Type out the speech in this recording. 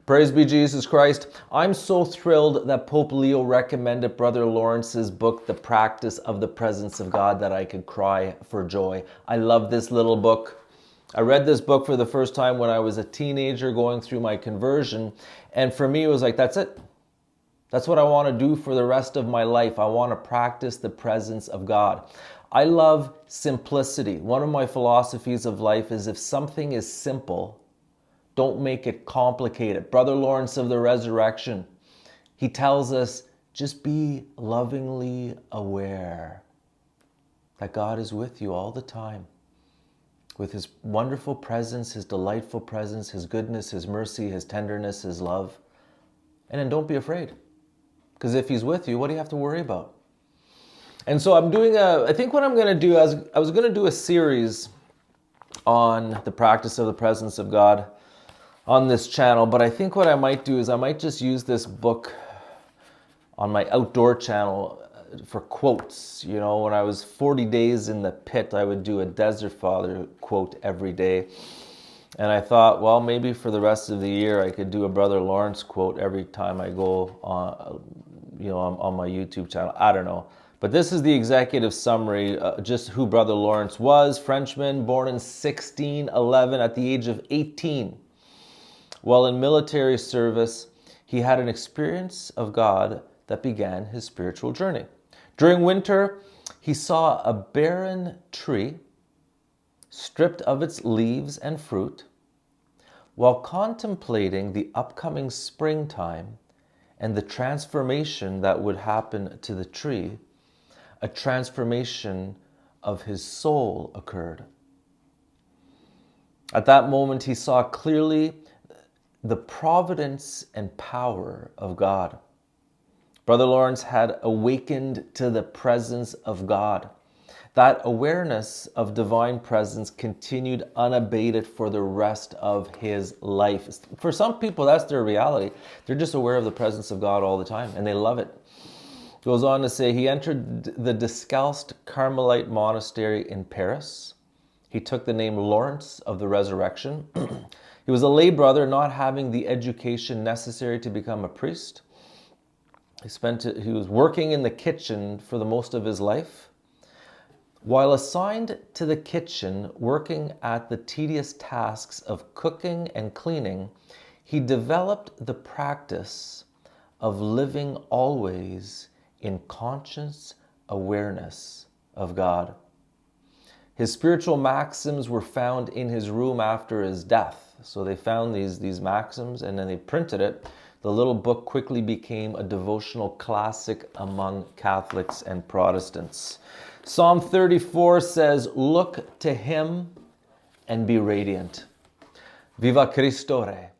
Praise be Jesus Christ. I'm so thrilled that Pope Leo recommended Brother Lawrence's book, The Practice of the Presence of God, that I could cry for joy. I love this little book. I read this book for the first time when I was a teenager going through my conversion. And for me, it was like, that's it. That's what I want to do for the rest of my life. I want to practice the presence of God. I love simplicity. One of my philosophies of life is if something is simple, don't make it complicated. Brother Lawrence of the Resurrection, he tells us, just be lovingly aware that God is with you all the time. With his wonderful presence, his delightful presence, his goodness, his mercy, his tenderness, his love. And then don't be afraid. Because if he's with you, what do you have to worry about? And so I think what I'm going to do, I was going to do a series on the practice of the presence of God on this channel, but I think what I might do is I might just use this book on my outdoor channel for quotes. You know, when I was 40 days in the pit, I would do a Desert Father quote every day. And I thought, well, maybe for the rest of the year, I could do a Brother Lawrence quote every time I go on, on my YouTube channel. I don't know. But this is the executive summary, just who Brother Lawrence was. Frenchman, born in 1611 at the age of 18. While in military service, he had an experience of God that began his spiritual journey. During winter, he saw a barren tree stripped of its leaves and fruit. While contemplating the upcoming springtime and the transformation that would happen to the tree, a transformation of his soul occurred. At that moment, he saw clearly the providence and power of God. Brother Lawrence had awakened to the presence of God. That awareness of divine presence continued unabated for the rest of his life. For some people, that's their reality. They're just aware of the presence of God all the time, and they love it. Goes on to say, he entered the Discalced Carmelite monastery in Paris. He took the name Lawrence of the Resurrection. He was a lay brother, not having the education necessary to become a priest. He was working in the kitchen for the most of his life. While assigned to the kitchen, working at the tedious tasks of cooking and cleaning, he developed the practice of living always in conscious awareness of God. His spiritual maxims were found in his room after his death. So they found these maxims and then they printed it. The little book quickly became a devotional classic among Catholics and Protestants. Psalm 34 says, "Look to him and be radiant." Viva Christo Re.